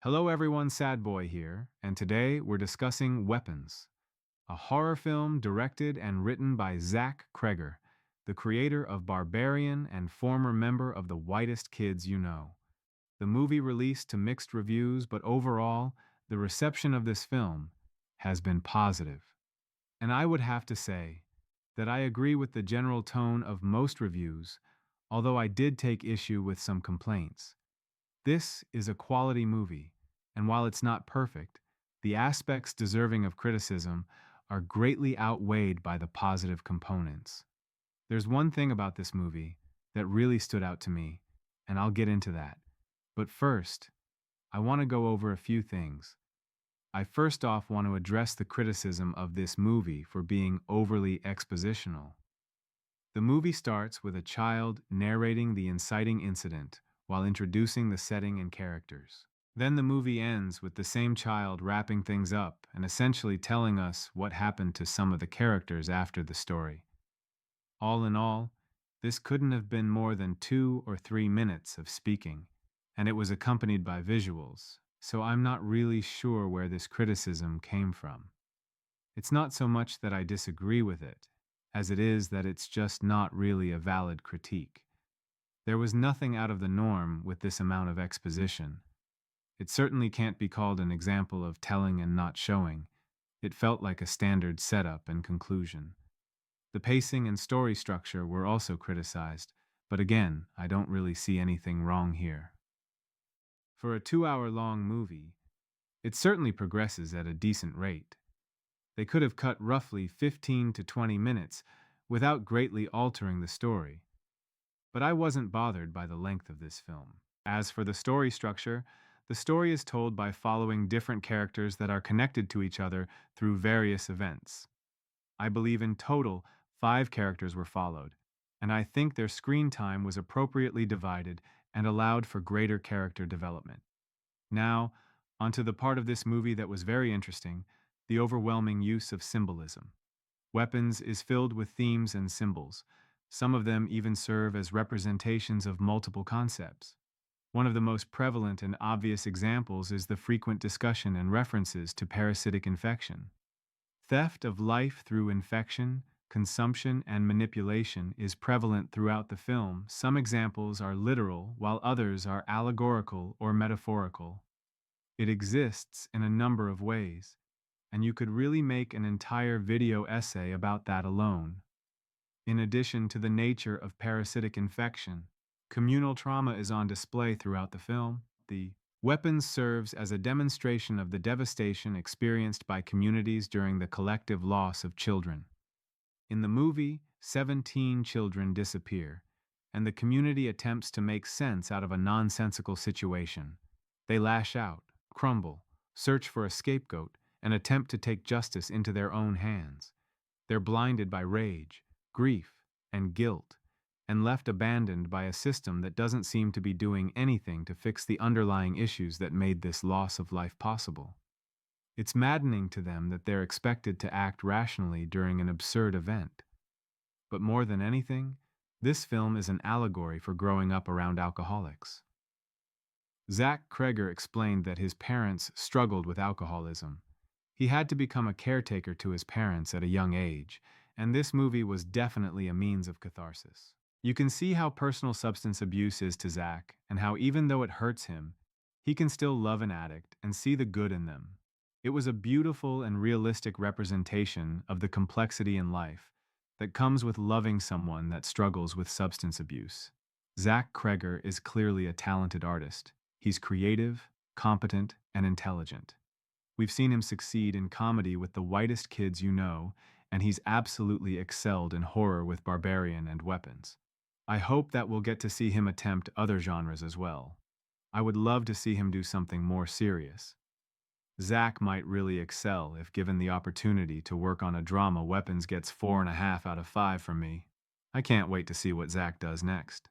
Hello everyone, SadBoi here, and today we're discussing Weapons, a horror film directed and written by Zack Cregger, the creator of Barbarian and former member of the Whitest Kids You Know. The movie released to mixed reviews, but overall, the reception of this film has been positive. And I would have to say that I agree with the general tone of most reviews, although I did take issue with some complaints. This is a quality movie, and while it's not perfect, the aspects deserving of criticism are greatly outweighed by the positive components. There's one thing about this movie that really stood out to me, and I'll get into that. But first, I want to go over a few things. I first off want to address the criticism of this movie for being overly expositional. The movie starts with a child narrating the inciting incident while introducing the setting and characters. Then the movie ends with the same child wrapping things up and essentially telling us what happened to some of the characters after the story. All in all, this couldn't have been more than 2 or 3 minutes of speaking, and it was accompanied by visuals, so I'm not really sure where this criticism came from. It's not so much that I disagree with it, as it is that it's just not really a valid critique. There was nothing out of the norm with this amount of exposition. It certainly can't be called an example of telling and not showing. It felt like a standard setup and conclusion. The pacing and story structure were also criticized, but again, I don't really see anything wrong here. For a 2-hour-long movie, it certainly progresses at a decent rate. They could have cut roughly 15 to 20 minutes without greatly altering the story. But I wasn't bothered by the length of this film. As for the story structure, the story is told by following different characters that are connected to each other through various events. I believe in total 5 characters were followed, and I think their screen time was appropriately divided and allowed for greater character development. Now, onto the part of this movie that was very interesting, the overwhelming use of symbolism. Weapons is filled with themes and symbols. Some of them even serve as representations of multiple concepts. One of the most prevalent and obvious examples is the frequent discussion and references to parasitic infection. Theft of life through infection, consumption, and manipulation is prevalent throughout the film. Some examples are literal, while others are allegorical or metaphorical. It exists in a number of ways, and you could really make an entire video essay about that alone. In addition to the nature of parasitic infection, communal trauma is on display throughout the film. The Weapons serves as a demonstration of the devastation experienced by communities during the collective loss of children. In the movie, 17 children disappear, and the community attempts to make sense out of a nonsensical situation. They lash out, crumble, search for a scapegoat, and attempt to take justice into their own hands. They're blinded by rage, grief, and guilt, and left abandoned by a system that doesn't seem to be doing anything to fix the underlying issues that made this loss of life possible. It's maddening to them that they're expected to act rationally during an absurd event. But more than anything, this film is an allegory for growing up around alcoholics. Zack Cregger explained that his parents struggled with alcoholism. He had to become a caretaker to his parents at a young age, and this movie was definitely a means of catharsis. You can see how personal substance abuse is to Zack, and how even though it hurts him, he can still love an addict and see the good in them. It was a beautiful and realistic representation of the complexity in life that comes with loving someone that struggles with substance abuse. Zack Cregger is clearly a talented artist. He's creative, competent, and intelligent. We've seen him succeed in comedy with The Whitest Kids You Know, and he's absolutely excelled in horror with Barbarian and Weapons. I hope that we'll get to see him attempt other genres as well. I would love to see him do something more serious. Zack might really excel if given the opportunity to work on a drama. Weapons gets 4.5 out of 5 from me. I can't wait to see what Zack does next.